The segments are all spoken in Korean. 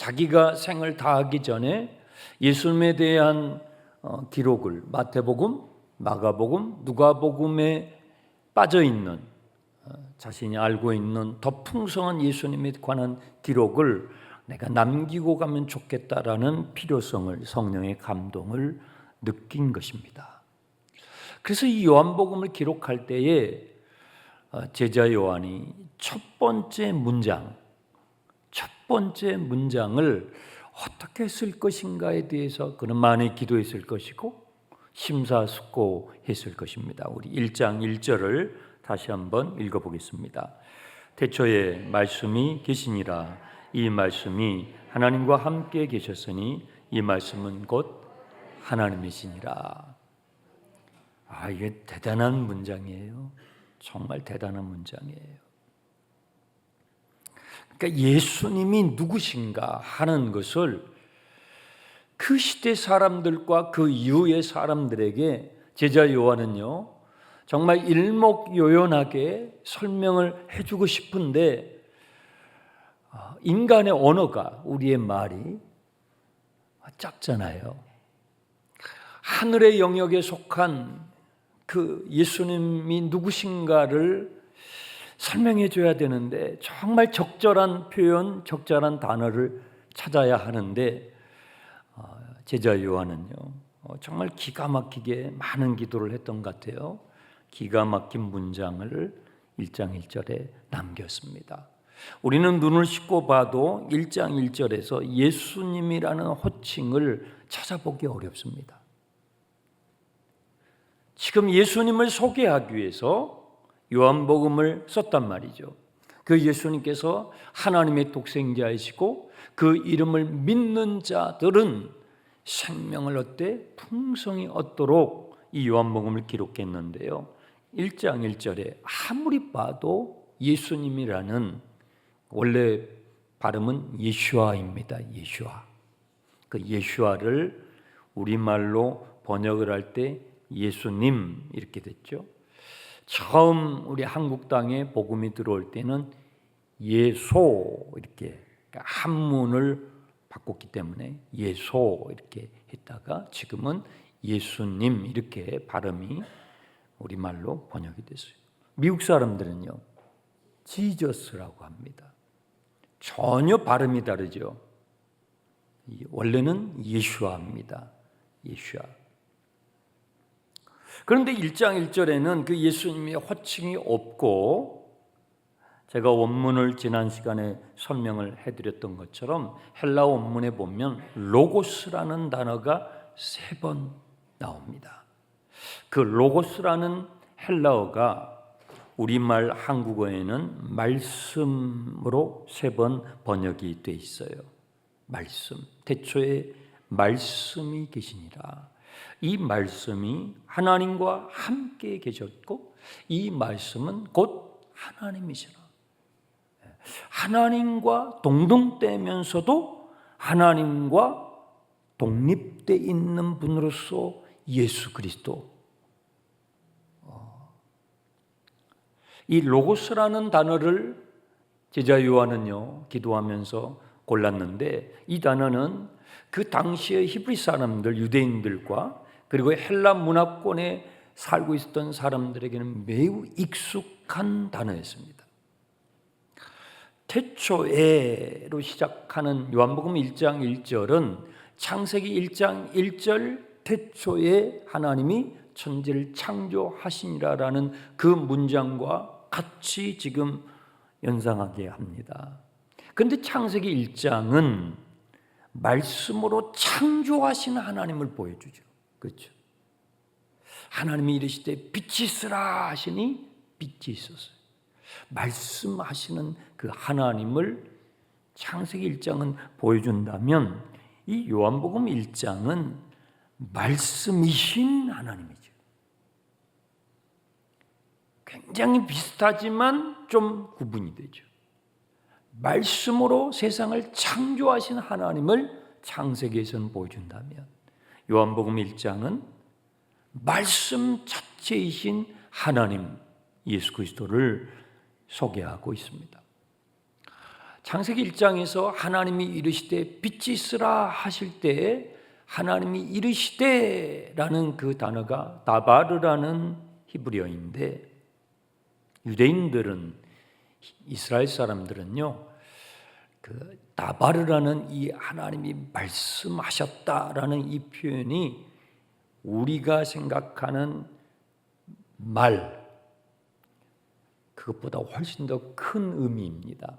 자기가 생을 다하기 전에 예수님에 대한 기록을 마태복음, 마가복음, 누가복음에 빠져 있는 자신이 알고 있는 더 풍성한 예수님에 관한 기록을 내가 남기고 가면 좋겠다라는 필요성을, 성령의 감동을 느낀 것입니다. 그래서 이 요한복음을 기록할 때에 제자 요한이 첫 번째 문장을 어떻게 쓸 것인가에 대해서 그는 많이 기도했을 것이고 심사숙고했을 것입니다. 우리 1장 1절을 다시 한번 읽어보겠습니다. 태초에 말씀이 계시니라. 이 말씀이 하나님과 함께 계셨으니 이 말씀은 곧 하나님이시니라. 이게 대단한 문장이에요. 정말 대단한 문장이에요. 그러니까 예수님이 누구신가 하는 것을 그 시대 사람들과 그 이후의 사람들에게 제자 요한은요, 정말 일목요연하게 설명을 해주고 싶은데 인간의 언어가, 우리의 말이 작잖아요. 하늘의 영역에 속한 그 예수님이 누구신가를 설명해 줘야 되는데 정말 적절한 표현, 적절한 단어를 찾아야 하는데 제자 요한은요 정말 기가 막히게 많은 기도를 했던 것 같아요. 기가 막힌 문장을 1장 1절에 남겼습니다. 우리는 눈을 씻고 봐도 1장 1절에서 예수님이라는 호칭을 찾아보기 어렵습니다. 지금 예수님을 소개하기 위해서 요한복음을 썼단 말이죠. 그 예수님께서 하나님의 독생자이시고 그 이름을 믿는 자들은 생명을 얻되 풍성히 얻도록 이 요한복음을 기록했는데요. 1장 1절에 아무리 봐도 예수님이라는, 원래 발음은 예슈아입니다. 예슈아. 그 예슈아를 우리말로 번역을 할 때 예수님 이렇게 됐죠. 처음 우리 한국 땅에 복음이 들어올 때는 예소 이렇게 한문을 바꿨기 때문에 예소 이렇게 했다가 지금은 예수님 이렇게 발음이 우리말로 번역이 됐어요. 미국 사람들은요 지저스라고 합니다. 전혀 발음이 다르죠. 원래는 예슈아입니다. 예슈아. 그런데 1장 1절에는 그 예수님의 호칭이 없고, 제가 원문을 지난 시간에 설명을 해드렸던 것처럼 헬라어 원문에 보면 로고스라는 단어가 3번 나옵니다. 그 로고스라는 헬라어가 우리말 한국어에는 말씀으로 3번 번역이 돼 있어요. 말씀, 태초에 말씀이 계시니라. 이 말씀이 하나님과 함께 계셨고 이 말씀은 곧 하나님이시라. 하나님과 동등되면서도 하나님과 독립되어 있는 분으로서 예수 그리스도. 이 로고스라는 단어를 제자 요한은요 기도하면서 골랐는데, 이 단어는 그 당시의 히브리 사람들, 유대인들과 그리고 헬라 문화권에 살고 있었던 사람들에게는 매우 익숙한 단어였습니다. 태초에로 시작하는 요한복음 1장 1절은 창세기 1장 1절 태초에 하나님이 천지를 창조하시니라라는 그 문장과 같이 지금 연상하게 합니다. 그런데 창세기 1장은 말씀으로 창조하시는 하나님을 보여주죠. 그렇죠? 하나님이 이르시되 빛이 있으라 하시니 빛이 있었어요. 말씀하시는 그 하나님을 창세기 1장은 보여준다면 이 요한복음 1장은 말씀이신 하나님이죠. 굉장히 비슷하지만 좀 구분이 되죠. 말씀으로 세상을 창조하신 하나님을 창세기에서는 보여준다면 요한복음 1장은 말씀 자체이신 하나님 예수 그리스도를 소개하고 있습니다. 창세기 1장에서 하나님이 이르시되 빛이 있으라 하실 때에 하나님이 이르시되라는 그 단어가 다바르라는 히브리어인데, 유대인들은, 이스라엘 사람들은요, 그 다바르라는 이 하나님이 말씀하셨다라는 이 표현이 우리가 생각하는 말, 그것보다 훨씬 더 큰 의미입니다.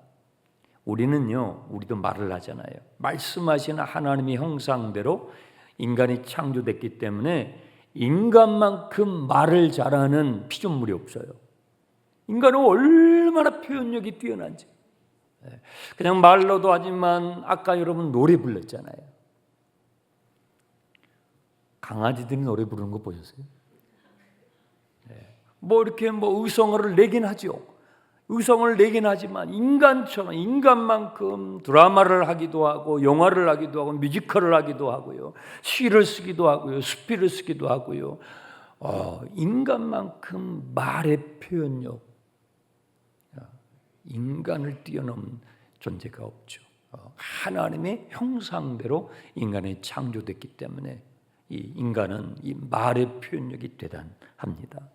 우리도 말을 하잖아요. 말씀하시는 하나님의 형상대로 인간이 창조됐기 때문에 인간만큼 말을 잘하는 피조물이 없어요. 인간은 얼마나 표현력이 뛰어난지. 그냥 말로도 하지만 아까 여러분 노래 불렀잖아요. 강아지들이 노래 부르는 거 보셨어요? 이렇게 의성어를 내긴 하죠. 의성을 내긴 하지만 인간처럼, 인간만큼 드라마를 하기도 하고 영화를 하기도 하고 뮤지컬을 하기도 하고요, 시를 쓰기도 하고요, 수필을 쓰기도 하고요, 인간만큼 말의 표현력, 인간을 뛰어넘는 존재가 없죠. 하나님의 형상대로 인간이 창조됐기 때문에 이 인간은 이 말의 표현력이 대단합니다.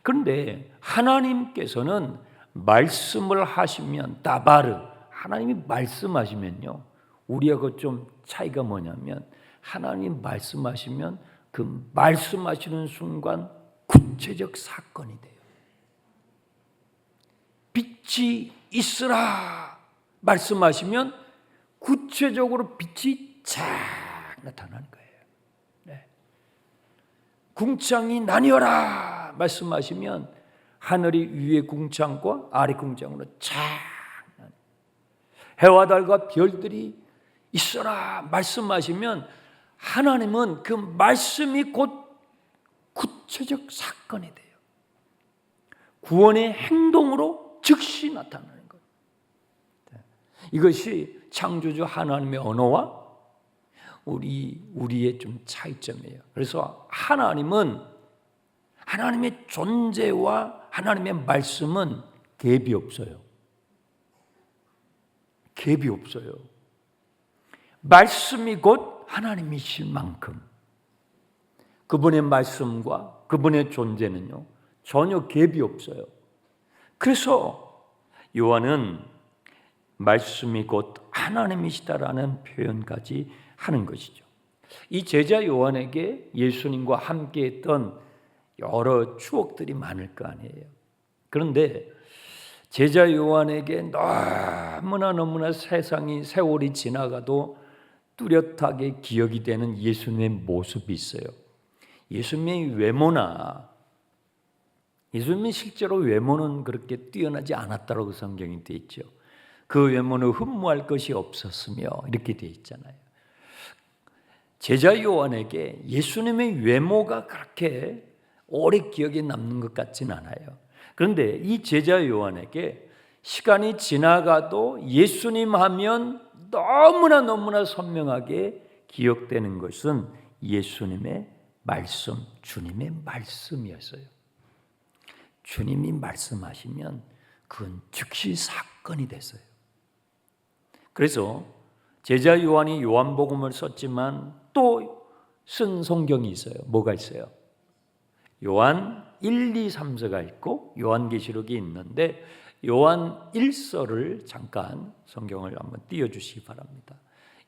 그런데 하나님께서는 말씀을 하시면, 다바르, 하나님이 말씀하시면요, 우리하고 좀 차이가 뭐냐면, 하나님이 말씀하시면 그 말씀하시는 순간 구체적 사건이 돼요. 빛이 있으라 말씀하시면 구체적으로 빛이 쫙 나타나는 거예요. 궁창이 나뉘어라 말씀하시면 하늘이 위에 궁창과 아래 궁창으로 쫙, 해와 달과 별들이 있어라 말씀하시면 하나님은 그 말씀이 곧 구체적 사건이 돼요. 구원의 행동으로 즉시 나타나는 거예요. 이것이 창조주 하나님의 언어와 우리의 좀 차이점이에요. 그래서 하나님의 존재와 하나님의 말씀은 갭이 없어요. 갭이 없어요. 말씀이 곧 하나님이실 만큼 그분의 말씀과 그분의 존재는요, 전혀 갭이 없어요. 그래서 요한은 말씀이 곧 하나님이시다라는 표현까지 하는 것이죠. 이 제자 요한에게 예수님과 함께 했던 여러 추억들이 많을 거 아니에요. 그런데 제자 요한에게 너무나 세월이 지나가도 뚜렷하게 기억이 되는 예수님의 모습이 있어요. 예수님의 외모는 실제로 외모는 그렇게 뛰어나지 않았다고 성경이 되어 있죠. 그 외모는 흠모할 것이 없었으며 이렇게 되어 있잖아요. 제자 요한에게 예수님의 외모가 그렇게 오래 기억에 남는 것 같지는 않아요. 그런데 이 제자 요한에게 시간이 지나가도 예수님 하면 너무나 선명하게 기억되는 것은 예수님의 말씀, 주님의 말씀이었어요. 주님이 말씀하시면 그건 즉시 사건이 됐어요. 그래서 제자 요한이 요한복음을 썼지만 또 쓴 성경이 있어요. 뭐가 있어요? 요한 1, 2, 3서가 있고 요한계시록이 있는데 요한 1서를 잠깐 성경을 한번 띄워주시기 바랍니다.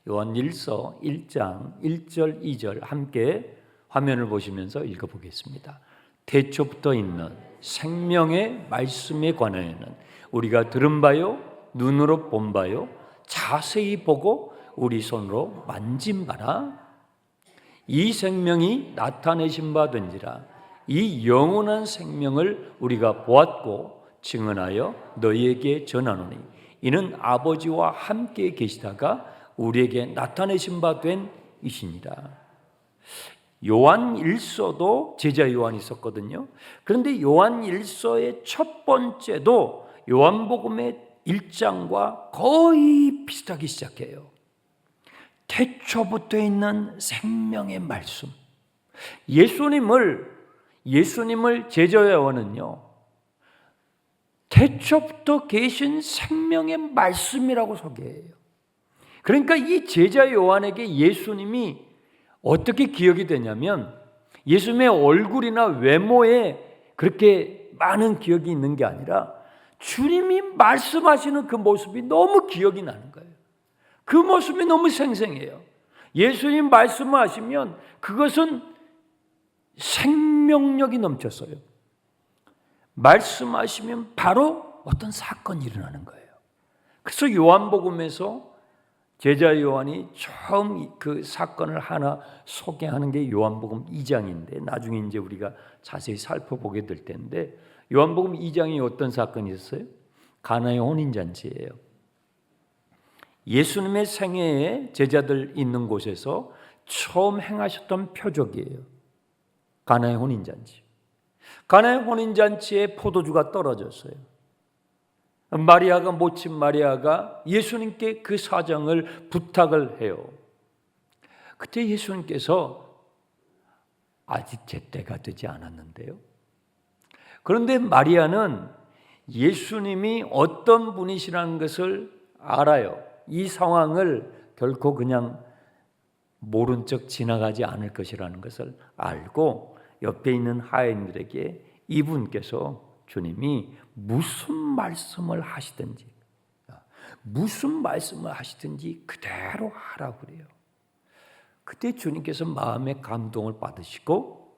요한 1서 1장 1절 2절 함께 화면을 보시면서 읽어보겠습니다. 태초부터 있는 생명의 말씀에 관하여는 우리가 들은 바요 눈으로 본 바요 자세히 보고 우리 손으로 만진 바라. 이 생명이 나타내신 바 된지라. 이 영원한 생명을 우리가 보았고 증언하여 너희에게 전하노니 이는 아버지와 함께 계시다가 우리에게 나타내신 바 된 이시니라. 요한 1서도 제자 요한이 있었거든요. 그런데 요한 1서의 첫 번째도 요한복음의 1장과 거의 비슷하게 시작해요. 태초부터 있는 생명의 말씀. 예수님을 제자 요한은요, 태초부터 계신 생명의 말씀이라고 소개해요. 그러니까 이 제자 요한에게 예수님이 어떻게 기억이 되냐면 예수님의 얼굴이나 외모에 그렇게 많은 기억이 있는 게 아니라 주님이 말씀하시는 그 모습이 너무 기억이 나는 거예요. 그 모습이 너무 생생해요. 예수님 말씀하시면 그것은 생명력이 넘쳤어요. 말씀하시면 바로 어떤 사건이 일어나는 거예요. 그래서 요한복음에서 제자 요한이 처음 그 사건을 하나 소개하는 게 요한복음 2장인데 나중에 이제 우리가 자세히 살펴보게 될 텐데 요한복음 2장에 어떤 사건이 있었어요? 가나의 혼인잔치예요. 예수님의 생애에 제자들 있는 곳에서 처음 행하셨던 표적이에요. 가나의 혼인잔치. 가나의 혼인잔치에 포도주가 떨어졌어요. 마리아가 모친 마리아가 예수님께 그 사정을 부탁을 해요. 그때 예수님께서 아직 제 때가 되지 않았는데요. 그런데 마리아는 예수님이 어떤 분이시라는 것을 알아요. 이 상황을 결코 그냥 모른 척 지나가지 않을 것이라는 것을 알고 옆에 있는 하인들에게 이분께서 주님이 무슨 말씀을 하시든지 그대로 하라고 그래요. 그때 주님께서 마음의 감동을 받으시고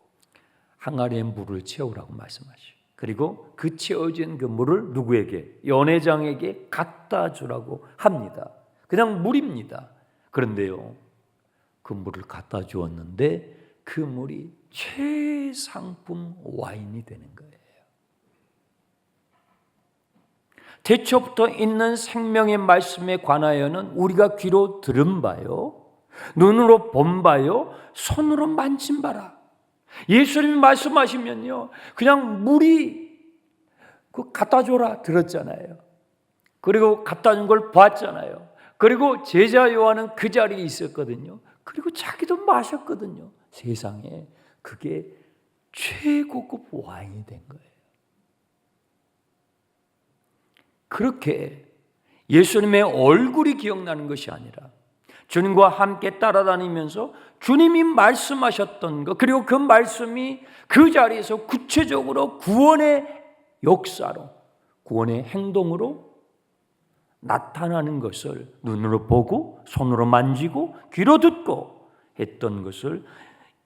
항아리에 물을 채우라고 말씀하시고 그리고 그 채워진 그 물을 누구에게? 연회장에게 갖다 주라고 합니다. 그냥 물입니다. 그런데요, 그 물을 갖다 주었는데 그 물이 최상품 와인이 되는 거예요. 태초부터 있는 생명의 말씀에 관하여는 우리가 귀로 들은 바요, 눈으로 본 바요, 손으로 만진 바라. 예수님이 말씀하시면요, 그냥 물이 그 갖다 줘라 들었잖아요. 그리고 갖다 준 걸 봤잖아요. 그리고 제자 요한은 그 자리에 있었거든요. 그리고 자기도 마셨거든요. 세상에 그게 최고급 와인이 된 거예요. 그렇게 예수님의 얼굴이 기억나는 것이 아니라 주님과 함께 따라다니면서 주님이 말씀하셨던 것, 그리고 그 말씀이 그 자리에서 구체적으로 구원의 역사로, 구원의 행동으로 나타나는 것을 눈으로 보고 손으로 만지고 귀로 듣고 했던 것을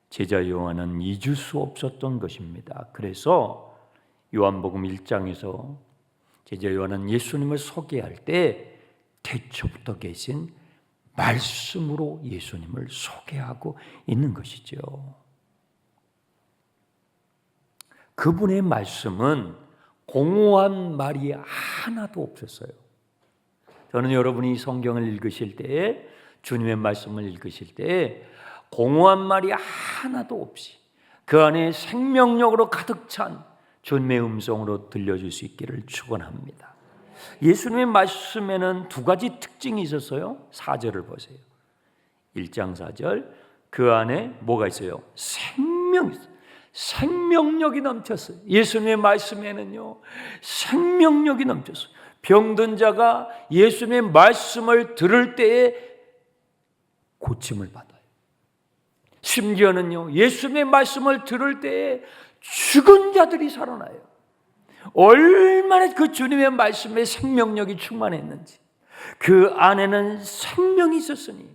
제자 요한은 잊을 수 없었던 것입니다. 그래서 요한복음 1장에서 제자 요한은 예수님을 소개할 때 태초부터 계신 말씀으로 예수님을 소개하고 있는 것이죠. 그분의 말씀은 공허한 말이 하나도 없었어요. 저는 여러분이 성경을 읽으실 때, 주님의 말씀을 읽으실 때 공허한 말이 하나도 없이 그 안에 생명력으로 가득 찬 주님의 음성으로 들려줄 수 있기를 축원합니다. 예수님의 말씀에는 두 가지 특징이 있었어요. 4절을 보세요. 1장 4절, 그 안에 뭐가 있어요? 생명력이 넘쳤어요. 예수님의 말씀에는요, 생명력이 넘쳤어요. 병든 자가 예수님의 말씀을 들을 때에 고침을 받아요. 심지어는요, 예수님의 말씀을 들을 때에 죽은 자들이 살아나요. 얼마나 그 주님의 말씀에 생명력이 충만했는지, 그 안에는 생명이 있었으니.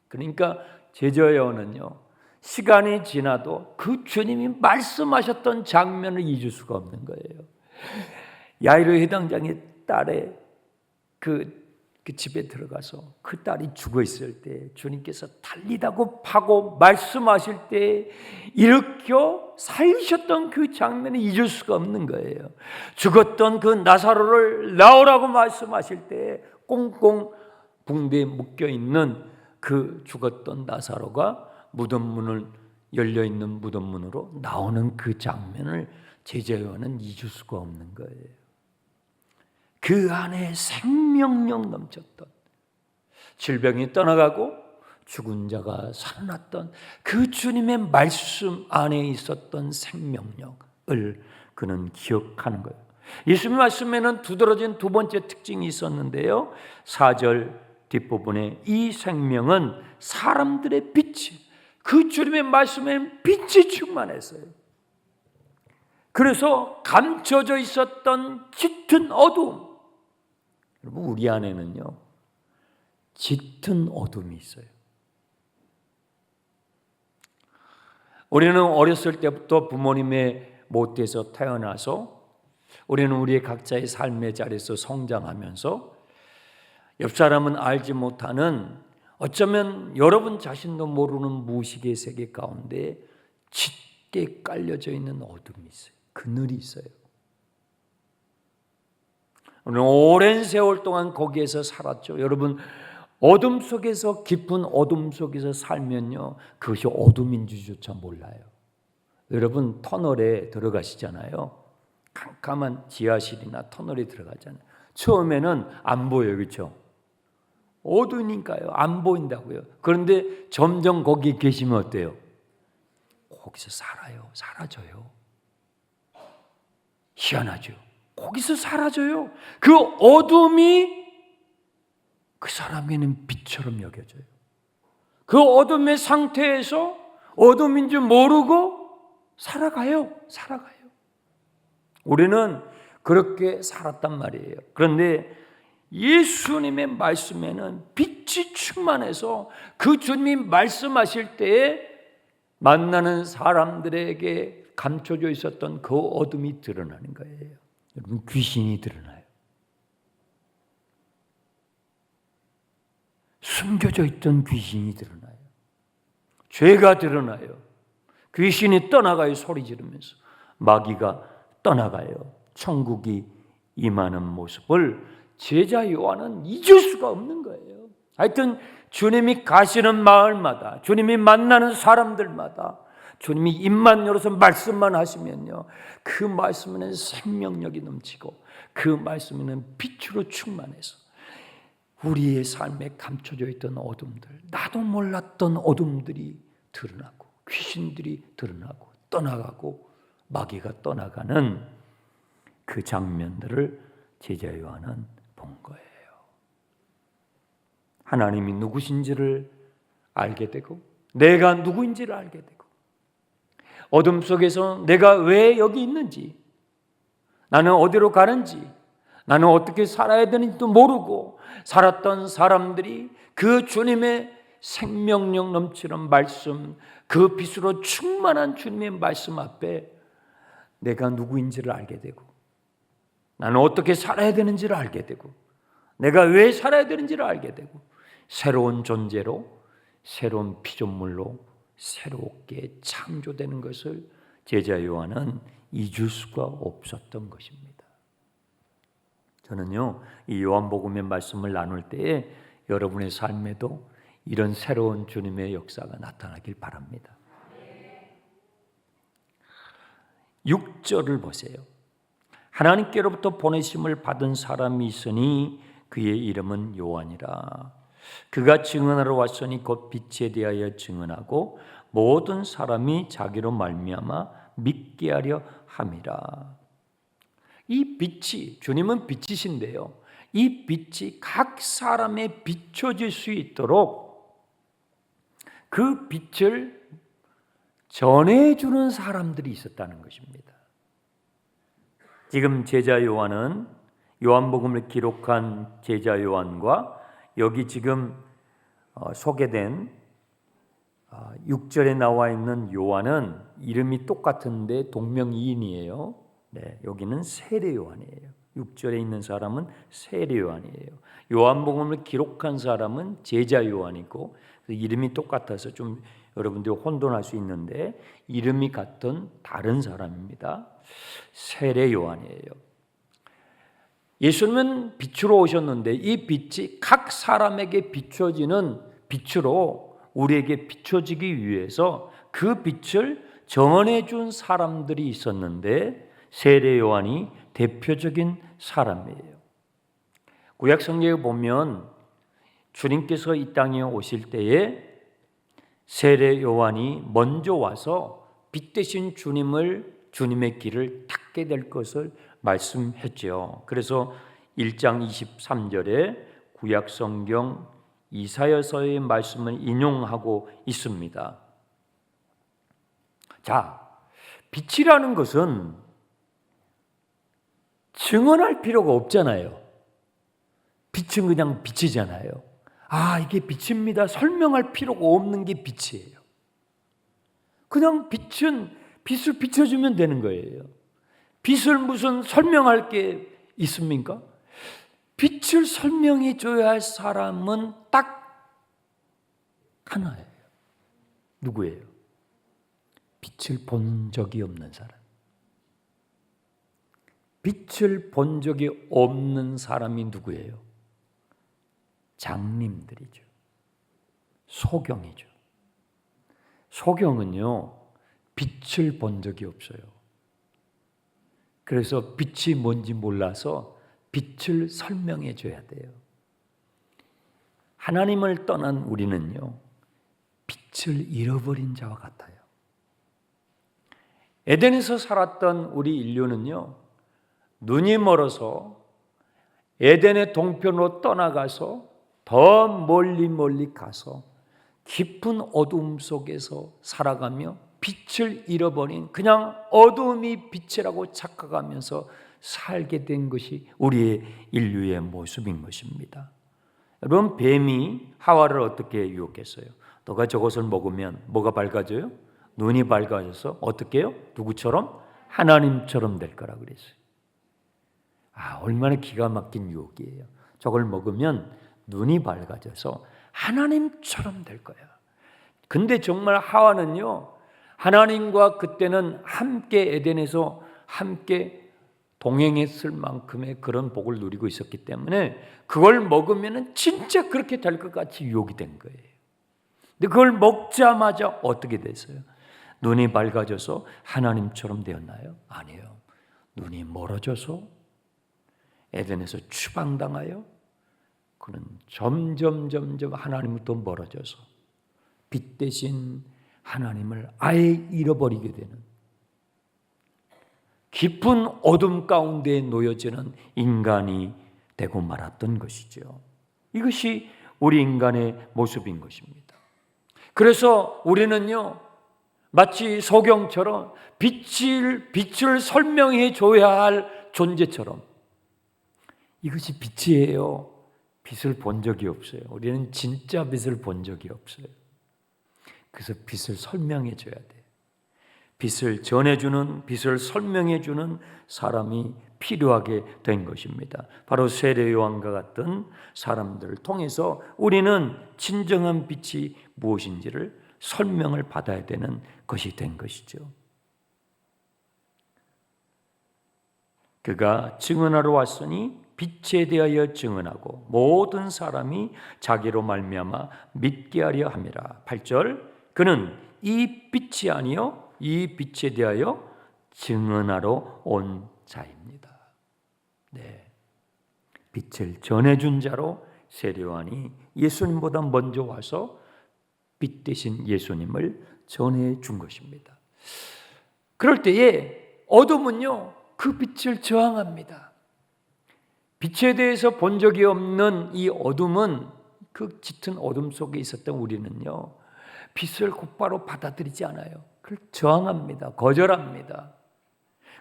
그러니까 제자 요한은요, 시간이 지나도 그 주님이 말씀하셨던 장면을 잊을 수가 없는 거예요. 야이로 회당장의 딸의 그 집에 들어가서 그 딸이 죽어 있을 때 주님께서 달리다고 파고 말씀하실 때 일으켜 살리셨던 그 장면을 잊을 수가 없는 거예요. 죽었던 그 나사로를 나오라고 말씀하실 때 꽁꽁 붕대에 묶여 있는 그 죽었던 나사로가 무덤문을 열려 있는 무덤문으로 나오는 그 장면을 제자 요한은 잊을 수가 없는 거예요. 그 안에 생명력 넘쳤던, 질병이 떠나가고 죽은 자가 살아났던 그 주님의 말씀 안에 있었던 생명력을 그는 기억하는 거예요. 예수님 말씀에는 두드러진 두 번째 특징이 있었는데요. 4절 뒷부분에 이 생명은 사람들의 빛이, 그 주님의 말씀에는 빛이 충만했어요. 그래서 감춰져 있었던 짙은 어두움, 여러분 우리 안에는요 짙은 어둠이 있어요. 우리는 어렸을 때부터 부모님의 못에서 태어나서 우리는 우리의 각자의 삶의 자리에서 성장하면서 옆 사람은 알지 못하는, 어쩌면 여러분 자신도 모르는 무의식의 세계 가운데 짙게 깔려져 있는 어둠이 있어요. 그늘이 있어요. 우리는 오랜 세월 동안 거기에서 살았죠. 여러분 어둠 속에서, 깊은 어둠 속에서 살면요 그것이 어둠인 줄조차 몰라요. 여러분 터널에 들어가시잖아요. 캄캄한 지하실이나 터널에 들어가잖아요. 처음에는 안 보여요. 그렇죠? 어두우니까요. 안 보인다고요. 그런데 점점 거기 계시면 어때요? 거기서 살아요. 사라져요. 희한하죠. 거기서 사라져요. 그 어둠이 그 사람에게는 빛처럼 여겨져요. 그 어둠의 상태에서 어둠인 줄 모르고 살아가요. 우리는 그렇게 살았단 말이에요. 그런데 예수님의 말씀에는 빛이 충만해서 그 주님이 말씀하실 때에 만나는 사람들에게 감춰져 있었던 그 어둠이 드러나는 거예요. 여러분 귀신이 드러나요. 숨겨져 있던 귀신이 드러나요. 죄가 드러나요. 귀신이 떠나가요. 소리 지르면서 마귀가 떠나가요. 천국이 임하는 모습을 제자 요한은 잊을 수가 없는 거예요. 하여튼 주님이 가시는 마을마다, 주님이 만나는 사람들마다 주님이 입만 열어서 말씀만 하시면요 그 말씀에는 생명력이 넘치고 그 말씀에는 빛으로 충만해서 우리의 삶에 감춰져 있던 어둠들, 나도 몰랐던 어둠들이 드러나고 귀신들이 드러나고 떠나가고 마귀가 떠나가는 그 장면들을 제자 요한은 본 거예요. 하나님이 누구신지를 알게 되고 내가 누구인지를 알게 되고 어둠 속에서 내가 왜 여기 있는지, 나는 어디로 가는지, 나는 어떻게 살아야 되는지도 모르고 살았던 사람들이 그 주님의 생명력 넘치는 말씀, 그 빛으로 충만한 주님의 말씀 앞에 내가 누구인지를 알게 되고 나는 어떻게 살아야 되는지를 알게 되고 내가 왜 살아야 되는지를 알게 되고 새로운 존재로, 새로운 피조물로 새롭게 창조되는 것을 제자 요한은 잊을 수가 없었던 것입니다. 저는요 이 요한복음의 말씀을 나눌 때에 여러분의 삶에도 이런 새로운 주님의 역사가 나타나길 바랍니다. 6절을 보세요. 하나님께로부터 보내심을 받은 사람이 있으니 그의 이름은 요한이라. 그가 증언하러 왔으니 곧 빛에 대하여 증언하고 모든 사람이 자기로 말미암아 믿게 하려 함이라. 이 빛이, 주님은 빛이신데요 이 빛이 각 사람에 비춰질 수 있도록 그 빛을 전해주는 사람들이 있었다는 것입니다. 지금 제자 요한은 요한복음을 기록한 제자 요한과 여기 지금 소개된 6절에 나와 있는 요한은 이름이 똑같은데 동명이인이에요. 네, 여기는 세례 요한이에요. 6절에 있는 사람은 세례 요한이에요. 요한복음을 기록한 사람은 제자 요한이고 이름이 똑같아서 좀 여러분들이 혼돈할 수 있는데 이름이 같은 다른 사람입니다. 세례 요한이에요. 예수님은 빛으로 오셨는데 이 빛이 각 사람에게 비춰지는 빛으로 우리에게 비춰지기 위해서 그 빛을 전해 준 사람들이 있었는데 세례 요한이 대표적인 사람이에요. 구약 성경에 보면 주님께서 이 땅에 오실 때에 세례 요한이 먼저 와서 빛 대신 주님의 길을 탁 찾게 될 것을 말씀했죠. 그래서 1장 23절에 구약성경 이사야서의 말씀을 인용하고 있습니다. 자, 빛이라는 것은 증언할 필요가 없잖아요. 빛은 그냥 빛이잖아요. 이게 빛입니다. 설명할 필요가 없는 게 빛이에요. 그냥 빛은 빛을 비춰주면 되는 거예요. 빛을 무슨 설명할 게 있습니까? 빛을 설명해 줘야 할 사람은 딱 하나예요. 누구예요? 빛을 본 적이 없는 사람. 빛을 본 적이 없는 사람이 누구예요? 장님들이죠. 소경이죠. 소경은요, 빛을 본 적이 없어요. 그래서 빛이 뭔지 몰라서 빛을 설명해 줘야 돼요. 하나님을 떠난 우리는요, 빛을 잃어버린 자와 같아요. 에덴에서 살았던 우리 인류는요, 눈이 멀어서 에덴의 동편으로 떠나가서 더 멀리 가서 깊은 어둠 속에서 살아가며 빛을 잃어버린, 그냥 어둠이 빛이라고 착각하면서 살게 된 것이 우리의 인류의 모습인 것입니다. 여러분, 뱀이 하와를 어떻게 유혹했어요? 너가 저것을 먹으면 뭐가 밝아져요? 눈이 밝아져서 어떻게 해요? 누구처럼? 하나님처럼 될 거라 그랬어요. 얼마나 기가 막힌 유혹이에요. 저걸 먹으면 눈이 밝아져서 하나님처럼 될 거야. 근데 정말 하와는요, 하나님과 그때는 함께 에덴에서 함께 동행했을 만큼의 그런 복을 누리고 있었기 때문에 그걸 먹으면 진짜 그렇게 될 것 같이 유혹이 된 거예요. 근데 그걸 먹자마자 어떻게 됐어요? 눈이 밝아져서 하나님처럼 되었나요? 아니에요. 눈이 멀어져서 에덴에서 추방당하여 그는 점점 하나님부터 멀어져서 빛 대신 하나님을 아예 잃어버리게 되는, 깊은 어둠 가운데 놓여지는 인간이 되고 말았던 것이죠. 이것이 우리 인간의 모습인 것입니다. 그래서 우리는요, 마치 소경처럼 빛을 설명해 줘야 할 존재처럼, 이것이 빛이에요. 빛을 본 적이 없어요. 우리는 진짜 빛을 본 적이 없어요. 그래서 빛을 설명해 줘야 돼요. 빛을 전해주는, 빛을 설명해주는 사람이 필요하게 된 것입니다. 바로 세례 요한과 같은 사람들을 통해서 우리는 진정한 빛이 무엇인지를 설명을 받아야 되는 것이 된 것이죠. 그가 증언하러 왔으니 빛에 대하여 증언하고 모든 사람이 자기로 말미암아 믿게 하려 함이라. 8절, 그는 이 빛이 아니요 이 빛에 대하여 증언하러 온 자입니다. 네, 빛을 전해준 자로 세례 요한이 예수님보다 먼저 와서 빛 대신 예수님을 전해준 것입니다. 그럴 때에 어둠은요, 그 빛을 저항합니다. 빛에 대해서 본 적이 없는 이 어둠은, 그 짙은 어둠 속에 있었던 우리는요, 빛을 곧바로 받아들이지 않아요. 그걸 저항합니다. 거절합니다.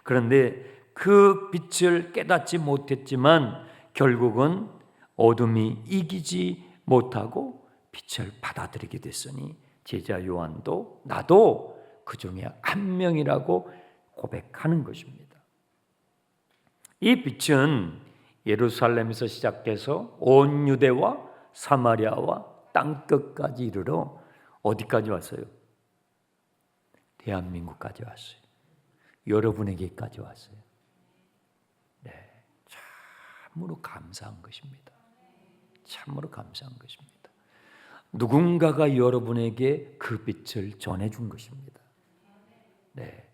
그런데 그 빛을 깨닫지 못했지만 결국은 어둠이 이기지 못하고 빛을 받아들이게 됐으니 제자 요한도 나도 그 중에 한 명이라고 고백하는 것입니다. 이 빛은 예루살렘에서 시작해서 온 유대와 사마리아와 땅끝까지 이르러 어디까지 왔어요? 대한민국까지 왔어요. 여러분에게까지 왔어요. 네, 참으로 감사한 것입니다. 참으로 감사한 것입니다. 누군가가 여러분에게 그 빛을 전해준 것입니다. 네,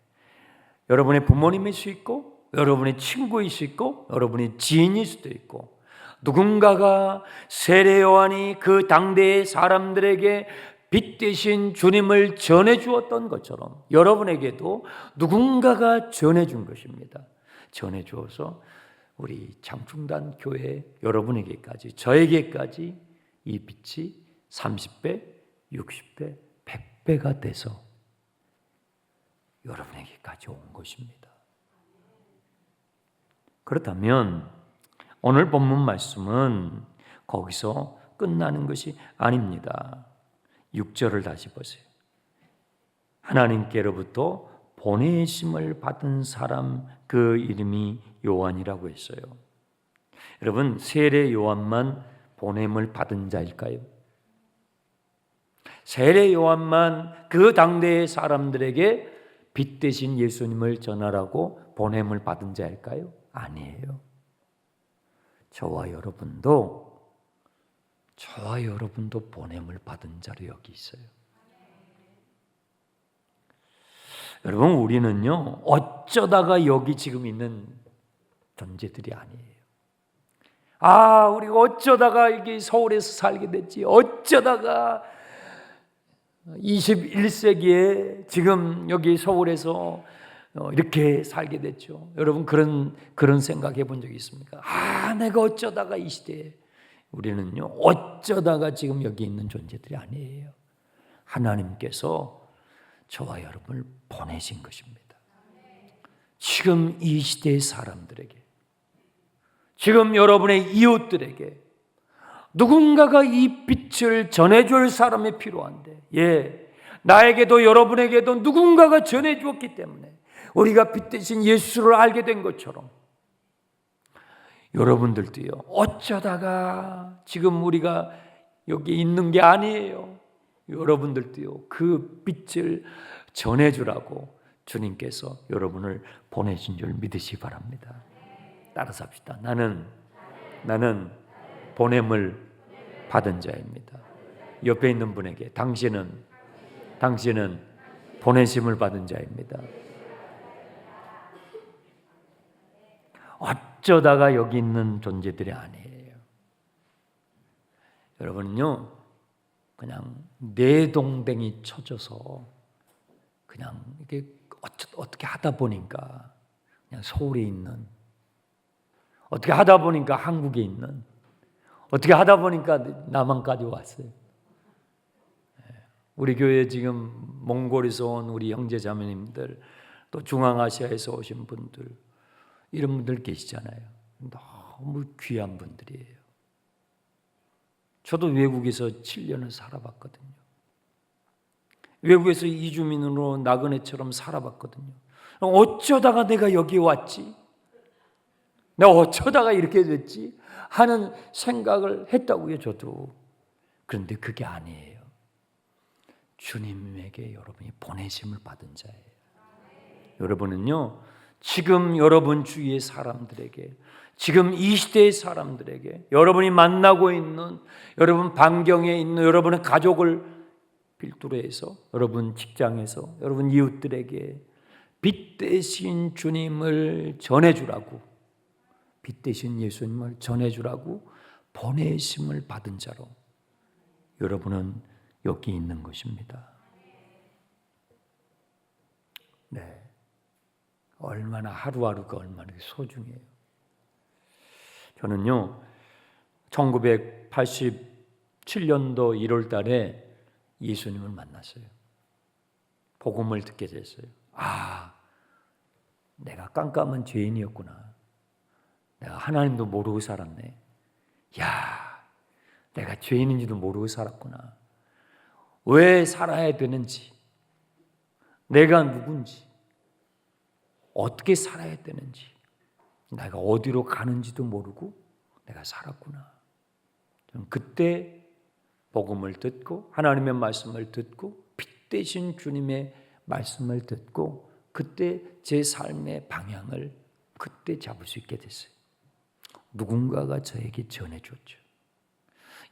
여러분의 부모님일 수 있고, 여러분의 친구일 수 있고, 여러분의 지인일 수도 있고, 누군가가 세례 요한이 그 당대의 사람들에게 빛 대신 주님을 전해 주었던 것처럼 여러분에게도 누군가가 전해 준 것입니다. 전해 주어서 우리 장충단 교회 여러분에게까지, 저에게까지 이 빛이 30배, 60배, 100배가 돼서 여러분에게까지 온 것입니다. 그렇다면 오늘 본문 말씀은 거기서 끝나는 것이 아닙니다. 6절을 다시 보세요. 하나님께로부터 보내심을 받은 사람, 그 이름이 요한이라고 했어요. 여러분, 세례 요한만 보냄을 받은 자일까요? 세례 요한만 그 당대의 사람들에게 빛 대신 예수님을 전하라고 보냄을 받은 자일까요? 아니에요. 저와 여러분도 보냄을 받은 자로 여기 있어요. 여러분, 우리는요, 어쩌다가 여기 지금 있는 존재들이 아니에요. 우리가 어쩌다가 이게 서울에서 살게 됐지, 어쩌다가 21세기에 지금 여기 서울에서 이렇게 살게 됐죠. 여러분, 그런 생각해 본 적이 있습니까? 내가 어쩌다가 이 시대에. 우리는요, 어쩌다가 지금 여기 있는 존재들이 아니에요. 하나님께서 저와 여러분을 보내신 것입니다. 지금 이 시대의 사람들에게, 지금 여러분의 이웃들에게 누군가가 이 빛을 전해줄 사람이 필요한데, 나에게도 여러분에게도 누군가가 전해주었기 때문에 우리가 빛 대신 예수를 알게 된 것처럼 여러분들도요, 어쩌다가 지금 우리가 여기 있는 게 아니에요. 여러분들도요, 그 빛을 전해주라고 주님께서 여러분을 보내신 줄 믿으시기 바랍니다. 따라서 합시다. 나는 보냄을 받은 자입니다. 옆에 있는 분에게 당신은 보내심을 받은 자입니다. 어쩌다가 여기 있는 존재들이 아니에요. 여러분은요, 그냥 내동댕이 쳐져서 그냥 이게 어떻게 하다 보니까 그냥 서울에 있는, 어떻게 하다 보니까 한국에 있는, 어떻게 하다 보니까 남한까지 왔어요. 우리 교회에 지금 몽골에서 온 우리 형제 자매님들, 또 중앙아시아에서 오신 분들, 이런 분들 계시잖아요. 너무 귀한 분들이에요. 저도 외국에서 7년을 살아봤거든요. 외국에서 이주민으로 나그네처럼 살아봤거든요. 어쩌다가 내가 여기 왔지? 내가 어쩌다가 이렇게 됐지? 하는 생각을 했다고요, 저도. 그런데 그게 아니에요. 주님에게 여러분이 보내심을 받은 자예요. 여러분은요, 지금 여러분 주위의 사람들에게, 지금 이 시대의 사람들에게, 여러분이 만나고 있는, 여러분 반경에 있는 여러분의 가족을 필두로 해서, 여러분 직장에서, 여러분 이웃들에게 빛 대신 주님을 전해주라고, 빛 대신 예수님을 전해주라고 보내심을 받은 자로 여러분은 여기 있는 것입니다. 네, 얼마나 하루하루가 얼마나 소중해요. 저는요, 1987년도 1월 달에 예수님을 만났어요. 복음을 듣게 됐어요. 내가 깜깜한 죄인이었구나. 내가 하나님도 모르고 살았네. 내가 죄인인지도 모르고 살았구나. 왜 살아야 되는지, 내가 누군지, 어떻게 살아야 되는지, 내가 어디로 가는지도 모르고 내가 살았구나. 저는 그때 복음을 듣고 하나님의 말씀을 듣고 빛 대신 주님의 말씀을 듣고 그때 제 삶의 방향을 그때 잡을 수 있게 됐어요. 누군가가 저에게 전해줬죠.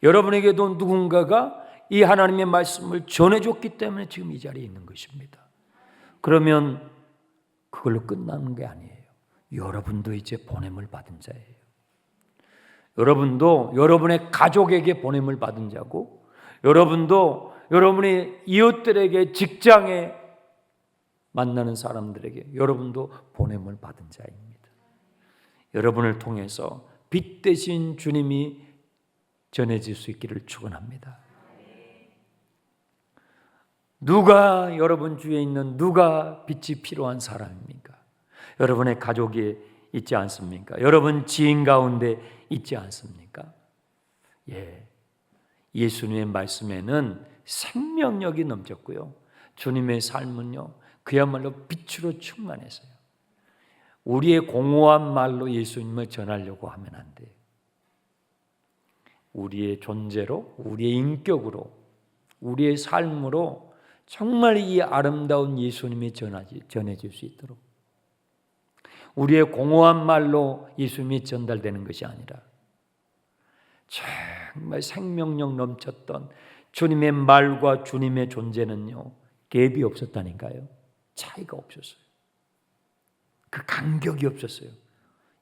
여러분에게도 누군가가 이 하나님의 말씀을 전해줬기 때문에 지금 이 자리에 있는 것입니다. 그러면 그걸로 끝나는 게 아니에요. 여러분도 이제 보냄을 받은 자예요. 여러분도 여러분의 가족에게 보냄을 받은 자고, 여러분도 여러분의 이웃들에게, 직장에 만나는 사람들에게 여러분도 보냄을 받은 자입니다. 여러분을 통해서 빛 되신 주님이 전해질 수 있기를 축원합니다. 누가 여러분 주위에 있는 누가 빛이 필요한 사람입니까? 여러분의 가족이 있지 않습니까? 여러분 지인 가운데 있지 않습니까? 예수님의 말씀에는 생명력이 넘쳤고요. 주님의 삶은요, 그야말로 빛으로 충만했어요. 우리의 공허한 말로 예수님을 전하려고 하면 안 돼요. 우리의 존재로, 우리의 인격으로, 우리의 삶으로 정말 이 아름다운 예수님이 전해질 수 있도록, 우리의 공허한 말로 예수님이 전달되는 것이 아니라 정말 생명력 넘쳤던 주님의 말과 주님의 존재는요, 갭이 없었다니까요. 차이가 없었어요. 그 간격이 없었어요.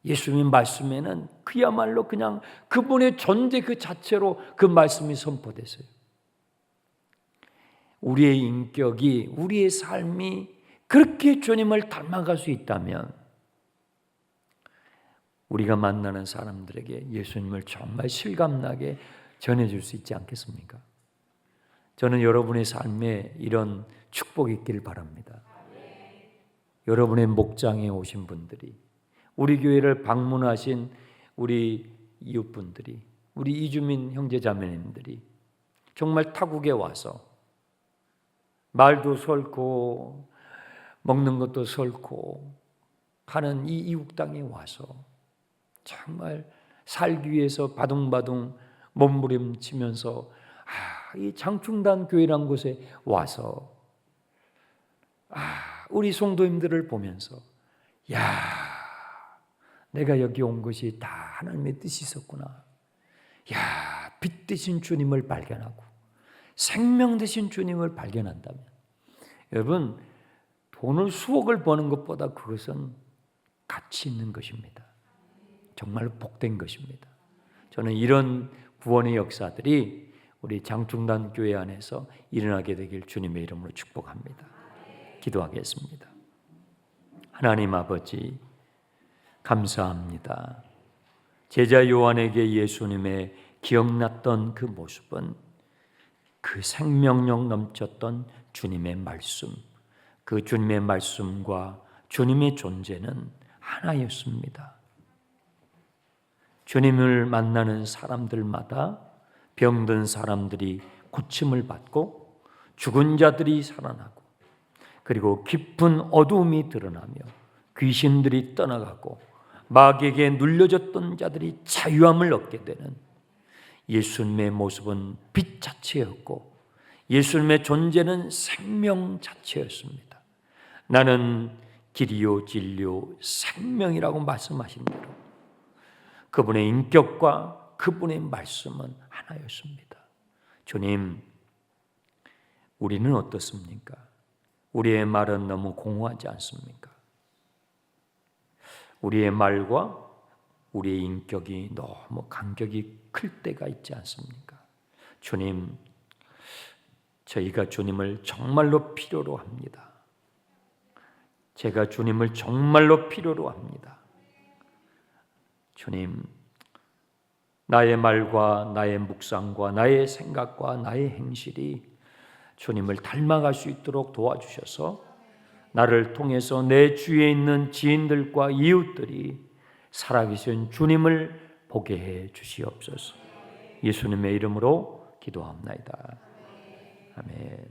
예수님 말씀에는 그야말로 그냥 그분의 존재 그 자체로 그 말씀이 선포됐어요. 우리의 인격이, 우리의 삶이 그렇게 주님을 닮아갈 수 있다면 우리가 만나는 사람들에게 예수님을 정말 실감나게 전해줄 수 있지 않겠습니까? 저는 여러분의 삶에 이런 축복이 있기를 바랍니다. 여러분의 목장에 오신 분들이, 우리 교회를 방문하신 우리 이웃분들이, 우리 이주민 형제자매님들이 정말 타국에 와서 말도 설고 먹는 것도 설고 하는 이 이웃 땅에 와서 정말 살기 위해서 바둥바둥 몸부림치면서 이 장충단 교회란 곳에 와서 우리 성도님들을 보면서 내가 여기 온 것이 다 하나님의 뜻이 있었구나. 빛 되신 주님을 발견하고 생명 되신 주님을 발견한다면, 여러분, 돈을 수억을 버는 것보다 그것은 가치 있는 것입니다. 정말 복된 것입니다. 저는 이런 구원의 역사들이 우리 장충단 교회 안에서 일어나게 되길 주님의 이름으로 축복합니다. 기도하겠습니다. 하나님 아버지, 감사합니다. 제자 요한에게 예수님의 기억났던 그 모습은 그 생명력 넘쳤던 주님의 말씀, 그 주님의 말씀과 주님의 존재는 하나였습니다. 주님을 만나는 사람들마다 병든 사람들이 고침을 받고 죽은 자들이 살아나고, 그리고 깊은 어두움이 드러나며 귀신들이 떠나가고 마귀에게 눌려졌던 자들이 자유함을 얻게 되는 예수님의 모습은 빛 자체였고 예수님의 존재는 생명 자체였습니다. 나는 길이요 진리요 생명이라고 말씀하신 대로 그분의 인격과 그분의 말씀은 하나였습니다. 주님, 우리는 어떻습니까? 우리의 말은 너무 공허하지 않습니까? 우리의 말과 우리의 인격이 너무 간격이 클 때가 있지 않습니까? 주님, 저희가 주님을 정말로 필요로 합니다. 제가 주님을 정말로 필요로 합니다. 주님, 나의 말과 나의 묵상과 나의 생각과 나의 행실이 주님을 닮아갈 수 있도록 도와주셔서 나를 통해서 내 주위에 있는 지인들과 이웃들이 살아계신 주님을 보게 해 주시옵소서. 예수님의 이름으로 기도합나이다. 아멘.